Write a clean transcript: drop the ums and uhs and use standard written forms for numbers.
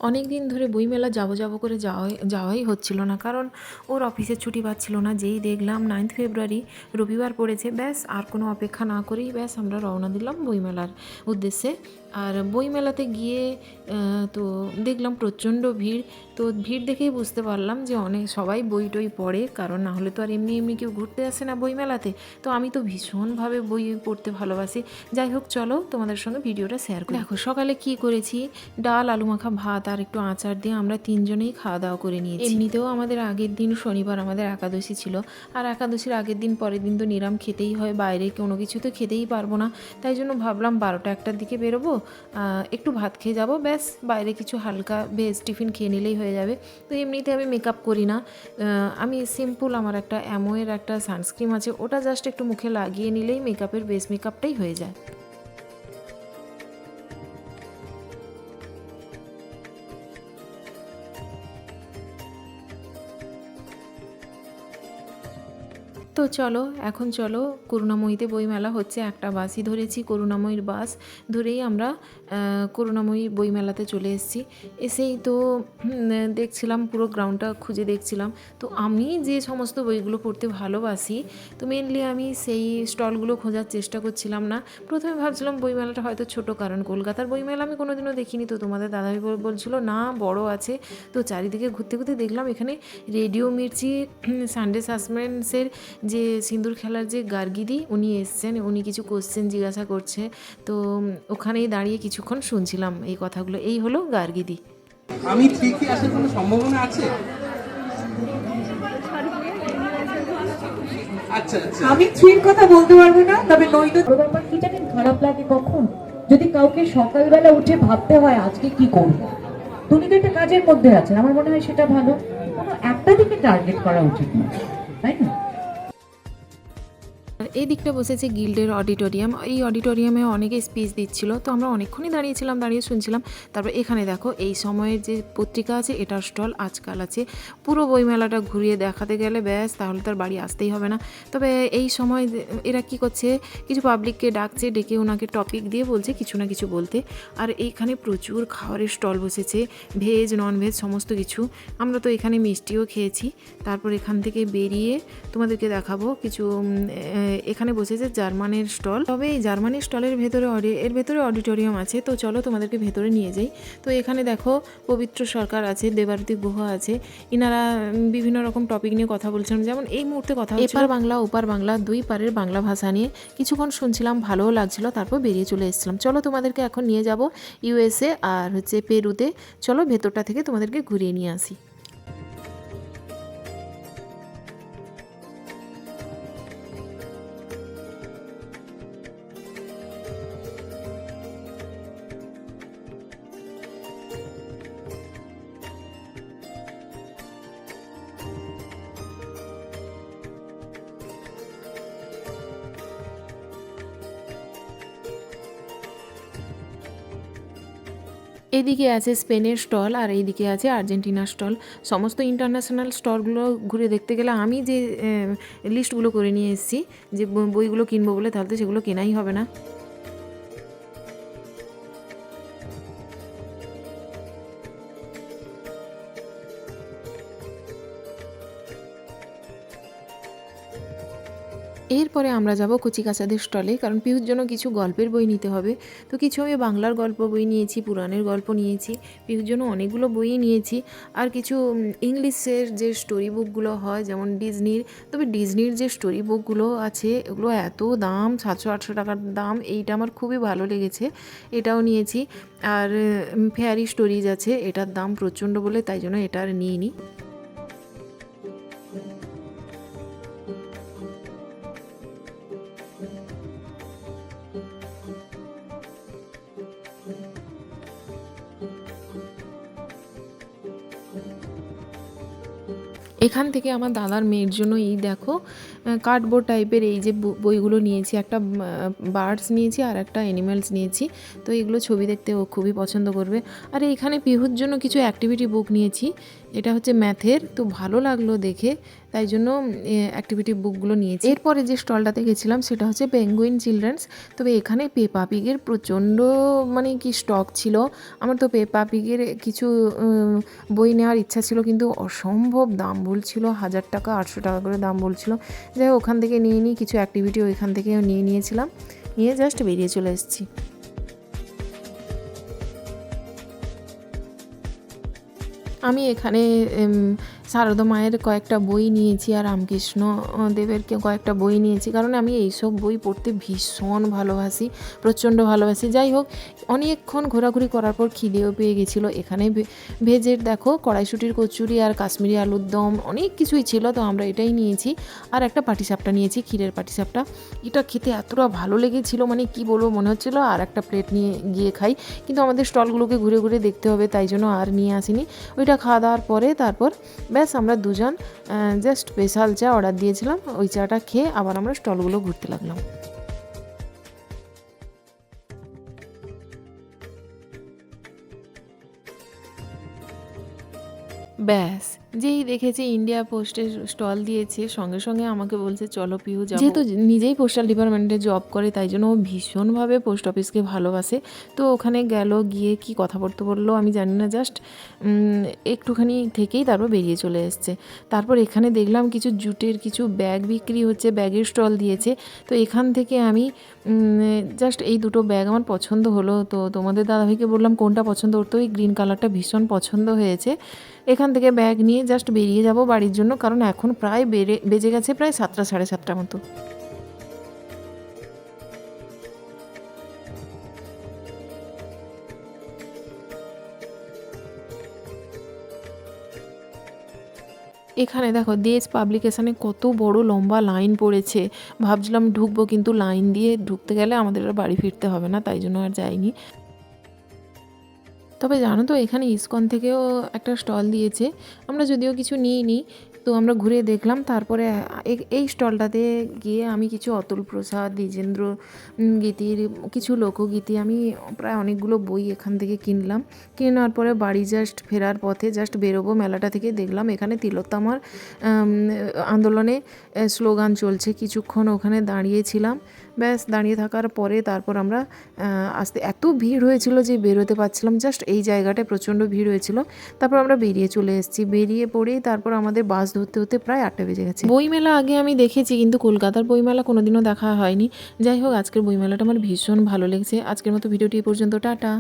অনেক দিন ধরে বইমেলা যাব করে যাওয়াই হচ্ছিল না, কারণ ওর অফিসের ছুটি পাচ্ছিল না। যেই দেখলাম 9 ফেব্রুয়ারি রবিবার পড়েছে, ব্যাস আর কোনো অপেক্ষা না করেই ব্যাস আমরা রওনা দিলাম বইমেলার উদ্দেশ্যে। আর বইমেলাতে গিয়ে তো দেখলাম প্রচণ্ড ভিড়। তো ভিড় দেখেই বুঝতে পারলাম যে অনেক সবাই বই টই পড়ে, কারণ না হলে তো আর এমনি এমনি কেউ ঘুরতে আসে না বইমেলাতে। তো আমি তো ভীষণভাবে বই পড়তে ভালোবাসি। যাই হোক, চলো তোমাদের সঙ্গে ভিডিওটা শেয়ার করি। দেখো সকালে কি করেছি, ডাল, আলু মাখা ভাত আর একটু আচার দিয়ে আমরা তিনজনেই খাওয়া দাওয়া করে নিয়েছি। এমনিতেও আমাদের আগের দিন শনিবার আমাদের একাদশী ছিল, আর একাদশীর আগের দিন পরের দিন তো নিরাম খেতেই হয়, বাইরে কোনো কিছু তো খেতেই পারবো না। তাই জন্য ভাবলাম 12টা-1টার দিকে বেরোবো, একটু ভাত খেয়ে যাবো, ব্যাস বাইরে কিছু হালকা ভেজ টিফিন খেয়ে নিলেই হয়ে যাবে। তো এমনিতে আমি মেকআপ করি না, আমি সিম্পল আমার একটা অ্যামোয়ের একটা সানস্ক্রিন আছে, ওটা জাস্ট একটু মুখে লাগিয়ে নিলেই মেকআপের বেস মেকআপটাই হয়ে যায়। তো চলো এখন চলো, করুণাময়ীতে বইমেলা হচ্ছে, একটা বাসই ধরেছি, করুণাময়ীর বাস ধরেই আমরা করুণাময়ী বইমেলাতে চলে এসেছি। এসেই তো দেখছিলাম পুরো গ্রাউন্ডটা খুঁজে দেখছিলাম। তো আমি যে সমস্ত বইগুলো পড়তে ভালোবাসি, তো মেনলি আমি সেই স্টলগুলো খোঁজার চেষ্টা করছিলাম। না, প্রথমে ভাবছিলাম বইমেলাটা হয়তো ছোটো, কারণ কলকাতার বইমেলা আমি কোনোদিনও দেখিনি। তো তোমাদের দাদাভাই বলছিল না বড় আছে। তো চারিদিকে ঘুরতে ঘুরতে দেখলাম এখানে রেডিও মির্চি সানডে সাসপেন্সের যে সিঁদুর খেলার যে গার্গিদি, উনি এসছেন, উনি কিছু কোশ্চেন জিজ্ঞাসা করছে। তো ওখানেই দাঁড়িয়ে কিছুক্ষণ শুনছিলাম এই কথাগুলো। এই হলো গার্গিদি। আমি ঠিকই আসার কোনো সম্ভাবনা আছে? আচ্ছা আচ্ছা, আমি থ্রির কথা বলতে পারবো না, তবে নইতো ব্যাপার কি জানেন, খারাপ লাগে কখন যদি কাউকে সকালবেলা উঠে ভাবতে হয় আজকে কি করবো। তুমি তো একটা কাজের মধ্যে আছেন, আমার মনে হয় সেটা ভালো, কোনো একটা দিকে টার্গেট করা উচিত না, তাই না? আর এই দিকটা বসেছে গিল্ডের অডিটোরিয়াম। এই অডিটোরিয়ামে অনেকে স্পিচ দিচ্ছিল, তো আমরা অনেকক্ষণই দাঁড়িয়েছিলাম, দাঁড়িয়ে শুনছিলাম। তারপর এখানে দেখো এই সময়ের যে পত্রিকা আছে, এটার স্টল আজকাল আছে। পুরো বইমেলাটা ঘুরিয়ে দেখাতে গেলে ব্যাস তাহলে তার বাড়ি আসতেই হবে না। তবে এই সময় এরা কি করছে, কিছু পাবলিককে ডাকছে, ডেকে ওনাকে টপিক দিয়ে বলছে কিছু না কিছু বলতে। আর এইখানে প্রচুর খাবারের স্টল বসেছে, ভেজ নন ভেজ সমস্ত কিছু। আমরা তো এখানে মিষ্টিও খেয়েছি। তারপর এখান থেকে বেরিয়ে তোমাদেরকে দেখাবো কিছু, এখানে বসেছে জার্মানের স্টল। তবে এই জার্মানির স্টলের ভেতরে অডিটোরিয়াম আছে। তো চলো তোমাদেরকে ভেতরে নিয়ে যাই। তো এখানে দেখো পবিত্র সরকার আছে, দেবারতী গুহা আছে। ইনারা বিভিন্ন রকম টপিক নিয়ে কথা বলছেন, যেমন এই মুহূর্তে কথা হচ্ছে এপার বাংলা ওপার বাংলা, দুই পারের বাংলা ভাষা নিয়ে। কিছুক্ষণ শুনছিলাম, ভালোও লাগছিল, তারপর বেরিয়ে চলে এসেছিলাম। চলো তোমাদেরকে এখন নিয়ে যাব ইউএসএ আর হচ্ছে পেরুতে। চলো ভেতরটা থেকে তোমাদেরকে ঘুরিয়ে নিয়ে আসি। এদিকে আছে স্পেনের স্টল আর এইদিকে আছে আর্জেন্টিনার স্টল। সমস্ত ইন্টারন্যাশনাল স্টলগুলো ঘুরে দেখতে গেলে আমি যে লিস্টগুলো করে নিয়ে এসেছি যে বইগুলো কিনবো বলে, তাহলে তো সেগুলো কেনাই হবে না। এরপরে আমরা যাব কচিকাচাদের স্টলে, কারণ পিহুর জন্য কিছু গল্পের বই নিতে হবে। তো কিছু আমি বাংলার গল্প বই নিয়েছি, পুরাণের গল্প নিয়েছি, পিহুর জন্য অনেকগুলো বই নিয়েছি। আর কিছু ইংলিশের যে স্টোরি বুকগুলো হয় যেমন ডিজনির, তবে ডিজনির যে স্টোরি বুকগুলো আছে এগুলো এত দাম, 700-800 টাকার দাম। এইটা আমার খুবই ভালো লেগেছে, এটাও নিয়েছি। আর ফেয়ারি স্টোরিজ আছে, এটার দাম প্রচণ্ড বলে তাই জন্য এটা আর নিইনি। এখান থেকে আমার দাদার মেয়ের জন্য এই দেখো কার্ডবোর্ড টাইপের এই যে বইগুলো নিয়েছি, একটা বার্ডস নিয়েছি আর একটা অ্যানিম্যালস নিয়েছি। তো এগুলো ছবি দেখতে ও খুবই পছন্দ করবে। আর এখানে পিহুর জন্য কিছু অ্যাক্টিভিটি বুক নিয়েছি, এটা হচ্ছে ম্যাথের। তো ভালো লাগলো দেখে, তাই জন্য অ্যাক্টিভিটি বুকগুলো নিয়েছি। এরপরে যে স্টলটাতে গেছিলাম সেটা হচ্ছে পেঙ্গুইন চিলড্রেন্স। তবে এখানে পেপা পিগের প্রচণ্ড মানে কি স্টক ছিল। আমার তো পেপা পিগের কিছু বই নেওয়ার ইচ্ছা ছিল, কিন্তু অসম্ভব দাম বলছিল, 1000 টাকা 800 টাকা করে দাম বলছিল। যাই হোক ওখান থেকে নিয়ে নিই, কিছু অ্যাক্টিভিটি ওইখান থেকে নিয়েছিলাম, নিয়ে জাস্ট বেরিয়ে চলে এসেছি। আমি এখানে সারদা মায়ের কয়েকটা বই নিয়েছি আর রামকৃষ্ণ দেবের কয়েকটা বই নিয়েছি, কারণ আমি এইসব বই পড়তে ভীষণ ভালোবাসি, প্রচণ্ড ভালোবাসি। যাই হোক অনেকক্ষণ ঘোরাঘুরি করার পর খিদেও পেয়ে গেছিলো। এখানে ভেজের দেখো কড়াইশুঁটির কচুরি আর কাশ্মীরি আলুর দম অনেক কিছুই ছিল, তো আমরা এটাই নিয়েছি। আর একটা পাটিসাপটা নিয়েছি, ক্ষীরের পাটিসাপটা। এটা খেতে এতটা ভালো লেগেছিলো, মানে কি বলবো, মনে হচ্ছিলো আর একটা প্লেট নিয়ে গিয়ে খাই, কিন্তু আমাদের স্টলগুলোকে ঘুরে ঘুরে দেখতে হবে, তাই জন্য আর নিয়ে আসিনি। ওইটা খাওয়া দাওয়ার পরে তারপর ব্যাস আমরা দুজন জাস্ট স্পেশাল চা অর্ডার দিয়েছিলাম। ওই চাটা খেয়ে আবার আমরা স্টলগুলো ঘুরতে লাগলাম। ব্যাস যেই দেখেছি ইন্ডিয়া পোস্টের স্টল দিয়েছে, সঙ্গে সঙ্গে আমাকে বলছে চলো পিহু যাবো। যেহেতু নিজেই পোস্টাল ডিপার্টমেন্টে জব করে, তাই জন্য ও ভীষণভাবে পোস্ট অফিসকে ভালোবাসে। তো ওখানে গেল, গিয়ে কি কথা বলতে বললো আমি জানি না, জাস্ট একটুখানি থেকেই তারপর বেরিয়ে চলে এসছে। তারপর এখানে দেখলাম কিছু জুটের কিছু ব্যাগ বিক্রি হচ্ছে, ব্যাগের স্টল দিয়েছে। তো এখান থেকে আমি জাস্ট এই দুটো ব্যাগ আমার পছন্দ হলো, তো তোমাদের দাদাভাইকে বললাম কোনটা পছন্দ, ওর তো এই গ্রিন কালারটা ভীষণ পছন্দ হয়েছে। এখান থেকে ব্যাগ নিয়ে জাস্ট বেরিয়ে যাব বাড়ির জন্য, কারণ এখন প্রায় বেজে গেছে প্রায় 7টা 7:30 মতো। এখানে দেখো দেশ পাবলিকেশানে কত বড় লম্বা লাইন পড়েছে। ভাবছিলাম ঢুকবো, কিন্তু লাইন দিয়ে ঢুকতে গেলে আমাদের আর বাড়ি ফিরতে হবে না, তাই জন্য আর যাইনি। তবে জানো তো এখানে ইসকন থেকেও একটা স্টল দিয়েছে, আমরা যদিও কিছু নিইনি, তো আমরা ঘুরে দেখলাম। তারপরে এই স্টলটাতে গিয়ে আমি কিছু অতুল প্রসাদ, দ্বিজেন্দ্র গীতির কিছু লোকগীতি, আমি প্রায় অনেকগুলো বই এখান থেকে কিনলাম। কিনে নেওয়ার পরে বাড়ি জাস্ট ফেরার পথে জাস্ট বেরোবো মেলাটা থেকে, দেখলাম এখানে তিলোত্তমার আন্দোলনে স্লোগান চলছে। কিছুক্ষণ ওখানে দাঁড়িয়েছিলাম, ব্যাস দাঁড়িয়ে থাকার পরে তারপর আমরা এত ভিড় হয়েছিল যে বেরোতে পারছিলাম, জাস্ট এই জায়গাটায় প্রচণ্ড ভিড় হয়েছিল। তারপর আমরা বেরিয়ে চলে এসেছি, বেরিয়ে পড়েই তারপর আমাদের বাস ধরতে হতে প্রায় 8টা বেজে গেছে। বইমেলা আগে আমি দেখেছি, কিন্তু কলকাতার বইমেলা কোনোদিনও দেখা হয়নি। যাই হোক আজকের বইমেলাটা আমার ভীষণ ভালো লেগেছে। আজকের মতো ভিডিওটি এই পর্যন্ত, টাটা।